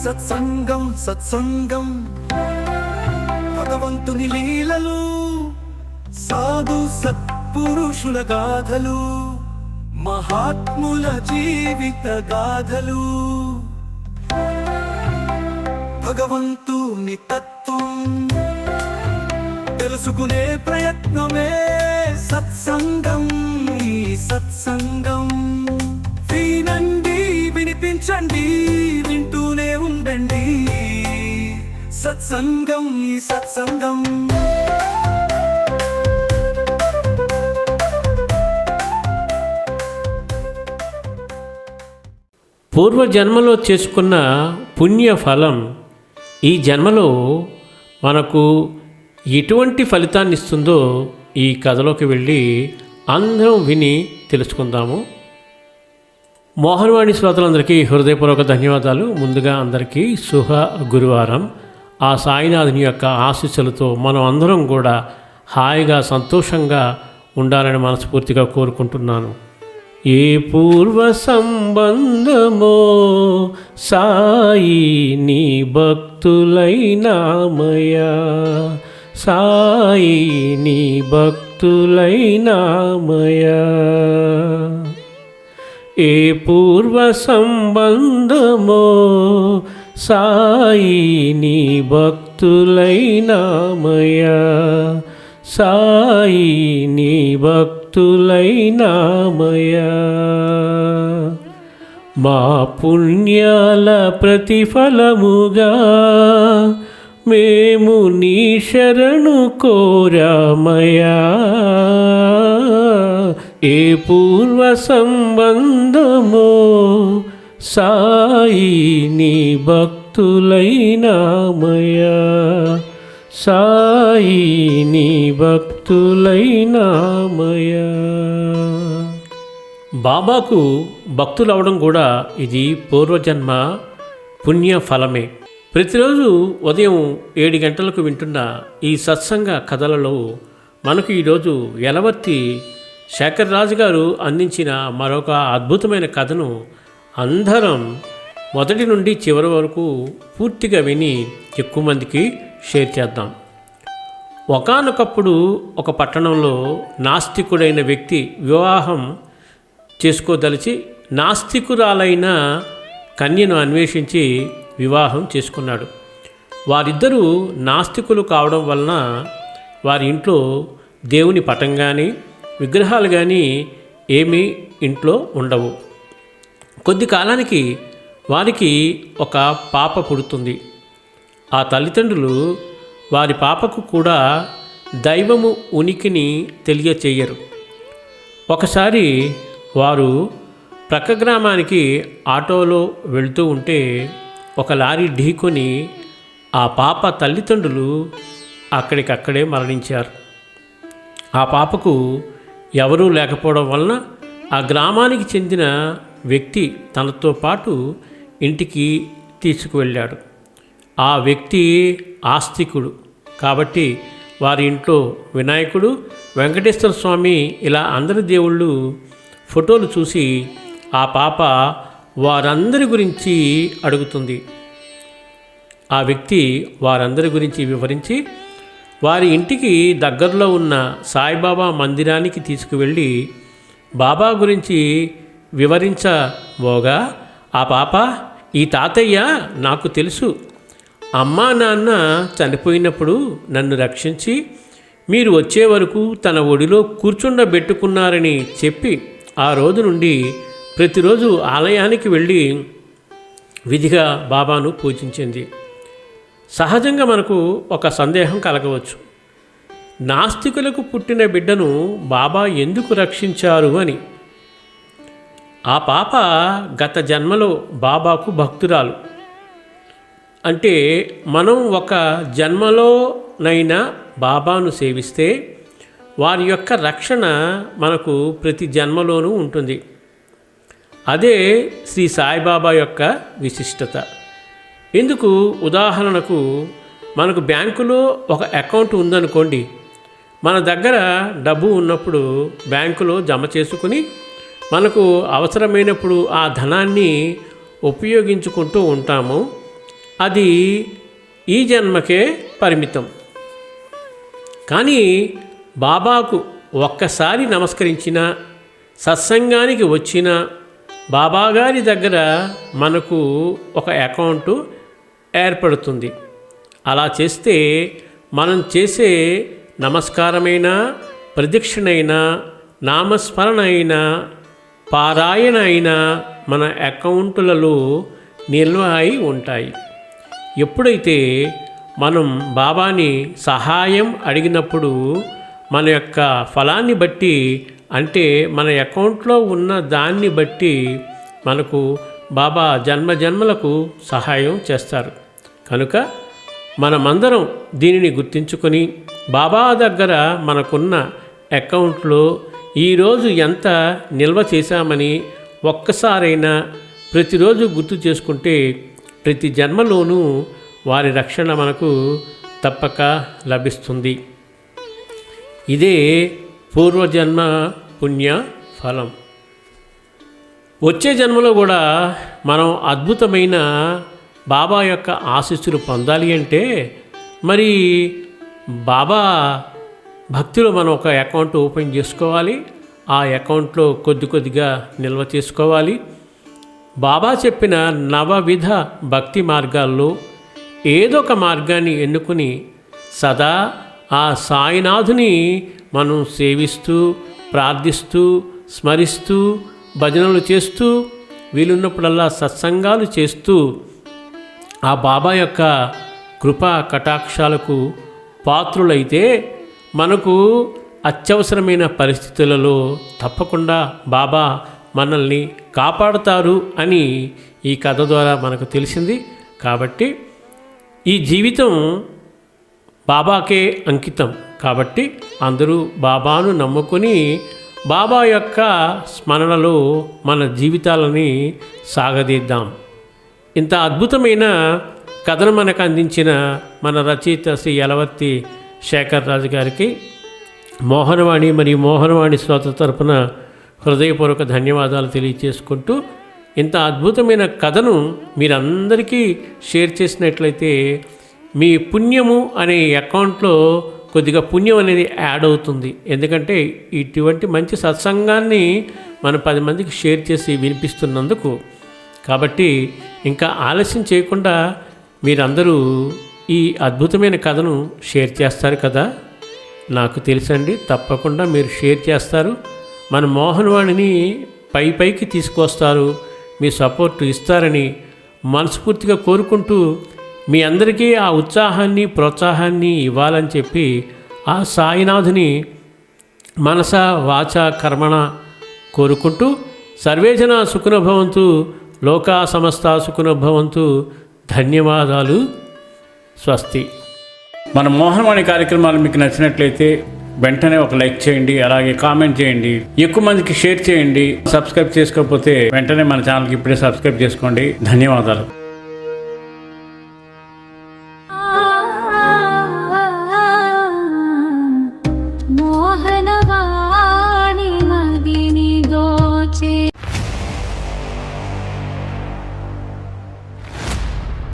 సత్సంగం సత్సంగం భగవంతుని లీలలు సాధు సత్పురుషుల గాథలు మహాత్ముల జీవిత గాథలు భగవంతుని తత్వం తెలుసుకునే ప్రయత్నమే సత్సంగం. ఈ సత్సంగం వినండి, వినిపించండి, వింటూనే ఉండండి. సత్సంగం ఈ సత్సంగం. పూర్వజన్మలో చేసుకున్న పుణ్యఫలం ఈ జన్మలో మనకు ఎటువంటి ఫలితాన్ని ఇస్తుందో ఈ కథలోకి వెళ్ళి అందరం విని తెలుసుకుందాము. మోహన్వాణి శ్రోతలందరికీ హృదయపూర్వక ధన్యవాదాలు. ముందుగా అందరికీ శుభ గురువారం. ఆ సాయినాథుని యొక్క ఆశీస్సులతో మనం అందరం కూడా హాయిగా సంతోషంగా ఉండాలని మనస్ఫూర్తిగా కోరుకుంటున్నాను. ఏ పూర్వ సంబంధమో సాయి నీ భక్తులైనామయా, సాయి నీ భక్తులైనామయా. ఏ పూర్వ సంబంధమో సాయి నీ భక్తులైనామయా, సాయి నీ భక్తులైనామయా. మా పుణ్యాల ప్రతిఫలముగా మేము నీ శరణు కోరామయా. ఏ పూర్వ సంబంధమో సాయి నీ భక్తులైనామయా, సాయి నీ భక్తులైనామయా. బాబాకు భక్తులవడం కూడా ఇది పూర్వజన్మ పుణ్యఫలమే. ప్రతిరోజు ఉదయం 7 గంటలకు వింటున్న ఈ సత్సంగ కథలలో మనకు ఈరోజు యలవర్తి శేఖర్ రాజు గారు అందించిన మరొక అద్భుతమైన కథను అందరం మొదటి నుండి చివరి వరకు పూర్తిగా విని ఎక్కువ మందికి షేర్ చేద్దాం. ఒకానొకప్పుడు ఒక పట్టణంలో నాస్తికుడైన వ్యక్తి వివాహం చేసుకోదలిచి నాస్తికురాలైన కన్యను అన్వేషించి వివాహం చేసుకున్నాడు. వారిద్దరూ నాస్తికులు కావడం వలన వారి ఇంట్లో దేవుని పటం కానీ విగ్రహాలు కానీ ఏమీ ఇంట్లో ఉండవు. కొద్ది కాలానికి వారికి ఒక పాప పుడుతుంది. ఆ తల్లిదండ్రులు వారి పాపకు కూడా దైవము ఉనికిని తెలియచేయరు. ఒకసారి వారు ప్రక్క గ్రామానికి ఆటోలో వెళ్తూ ఉంటే ఒక లారీ ఢీకొని ఆ పాప తల్లిదండ్రులు అక్కడికక్కడే మరణించారు. ఆ పాపకు ఎవరూ లేకపోవడం వలన ఆ గ్రామానికి చెందిన వ్యక్తి తనతో పాటు ఇంటికి తీసుకువెళ్ళాడు. ఆ వ్యక్తి ఆస్తికుడు కాబట్టి వారి ఇంట్లో వినాయకుడు, వెంకటేశ్వర స్వామి ఇలా అందరి దేవుళ్ళు ఫోటోలు చూసి ఆ పాప వారందరి గురించి అడుగుతుంది. ఆ వ్యక్తి వారందరి గురించి వివరించి వారి ఇంటికి దగ్గరలో ఉన్న సాయిబాబా మందిరానికి తీసుకువెళ్ళి బాబా గురించి వివరించబోగా ఆ పాప, ఈ తాతయ్య నాకు తెలుసు, అమ్మా నాన్న చనిపోయినప్పుడు నన్ను రక్షించి మీరు వచ్చే వరకు తన ఒడిలో కూర్చుండబెట్టుకున్నారని చెప్పి ఆ రోజు నుండి ప్రతిరోజు ఆలయానికి వెళ్ళి విధిగా బాబాను పూజించింది. సహజంగా మనకు ఒక సందేహం కలగవచ్చు, నాస్తికులకు పుట్టిన బిడ్డను బాబా ఎందుకు రక్షించారు అని. ఆ పాప గత జన్మలో బాబాకు భక్తురాలు. అంటే మనం ఒక జన్మలోనైనా బాబాను సేవిస్తే వారి యొక్క రక్షణ మనకు ప్రతి జన్మలోనూ ఉంటుంది. అదే శ్రీ సాయిబాబా యొక్క విశిష్టత. ఎందుకు ఉదాహరణకు మనకు బ్యాంకులో ఒక అకౌంట్ ఉందనుకోండి, మన దగ్గర డబ్బు ఉన్నప్పుడు బ్యాంకులో జమ చేసుకుని మనకు అవసరమైనప్పుడు ఆ ధనాన్ని ఉపయోగించుకుంటూ ఉంటాము. అది ఈ జన్మకే పరిమితం. కానీ బాబాకు ఒక్కసారి నమస్కరించిన, సత్సంగానికి వచ్చిన, బాబాగారి దగ్గర మనకు ఒక అకౌంటు ఏర్పడుతుంది. అలా చేస్తే మనం చేసే నమస్కారమైన, ప్రదక్షిణైన, నామస్మరణ అయినా, పారాయణ అయినా మన అకౌంటులలో నిల్వ అయి ఉంటాయి. ఎప్పుడైతే మనం బాబాని సహాయం అడిగినప్పుడు మన యొక్క ఫలాన్ని బట్టి, అంటే మన అకౌంట్లో ఉన్న దాన్ని బట్టి మనకు బాబా జన్మజన్మలకు సహాయం చేస్తారు. కనుక మనమందరం దీనిని గుర్తించుకొని బాబా దగ్గర మనకున్న అకౌంట్లో ఈరోజు ఎంత నిల్వ చేశామని ఒక్కసారైనా ప్రతిరోజు గుర్తు చేసుకుంటే ప్రతి జన్మలోనూ వారి రక్షణ మనకు తప్పక లభిస్తుంది. ఇదే పూర్వజన్మ పుణ్య ఫలం. వచ్చే జన్మలో కూడా మనం అద్భుతమైన బాబా యొక్క ఆశీస్సులు పొందాలి అంటే మరి బాబా భక్తిలో మనం ఒక అకౌంట్ ఓపెన్ చేసుకోవాలి. ఆ అకౌంట్లో కొద్దిగా నిల్వ చేసుకోవాలి. బాబా చెప్పిన 9 విధ భక్తి మార్గాల్లో ఏదో ఒక మార్గాన్ని ఎన్నుకుని సదా ఆ సాయినాథుని మనం సేవిస్తూ, ప్రార్థిస్తూ, స్మరిస్తూ, భజనలు చేస్తూ, వీలున్నప్పుడల్లా సత్సంగాలు చేస్తూ ఆ బాబా యొక్క కృపా కటాక్షాలకు పాత్రులైతే మనకు అత్యవసరమైన పరిస్థితులలో తప్పకుండా బాబా మనల్ని కాపాడుతారు అని ఈ కథ ద్వారా మనకు తెలిసింది. కాబట్టి ఈ జీవితం బాబాకే అంకితం. కాబట్టి అందరూ బాబాను నమ్ముకొని బాబా యొక్క స్మరణలో మన జీవితాలని సాగదీద్దాం. ఇంత అద్భుతమైన కథను మనకు అందించిన మన రచయిత శ్రీ యలవర్తి శేఖర్ రాజు గారికి మోహనవాణి మరియు మోహనవాణి శ్రోత తరపున హృదయపూర్వక ధన్యవాదాలు తెలియచేసుకుంటూ, ఇంత అద్భుతమైన కథను మీరందరికీ షేర్ చేసినట్లయితే మీ పుణ్యము అనే అకౌంట్లో కొద్దిగా పుణ్యం అనేది యాడ్ అవుతుంది. ఎందుకంటే ఇటువంటి మంచి సత్సంగాన్ని మనం 10 మందికి షేర్ చేసి వినిపిస్తున్నందుకు. కాబట్టి ఇంకా ఆలస్యం చేయకుండా మీరందరూ ఈ అద్భుతమైన కథను షేర్ చేస్తారు కదా. నాకు తెలుసండి, తప్పకుండా మీరు షేర్ చేస్తారు. మన మోహనవాణిని పైకి తీసుకొస్తారు, మీ సపోర్ట్ ఇస్తారని మనస్ఫూర్తిగా కోరుకుంటూ, మీ అందరికీ ఆ ఉత్సాహాన్ని, ప్రోత్సాహాన్ని ఇవ్వాలని చెప్పి ఆ సాయినాథుని మనస వాచ కర్మణ కోరుకుంటూ, సర్వేజన సుఖనుభవంతు, లోకా సమస్త సుఖనుభవంతు. ధన్యవాదాలు. స్వస్తి. మన మోహనవాణి కార్యక్రమాలు మీకు నచ్చినట్లయితే వెంటనే ఒక లైక్ చేయండి, అలాగే కామెంట్ చేయండి, ఎక్కువ మందికి షేర్ చేయండి. సబ్స్క్రైబ్ చేసుకోకపోతే వెంటనే మన ఛానల్కి ఇప్పుడే సబ్స్క్రైబ్ చేసుకోండి. ధన్యవాదాలు.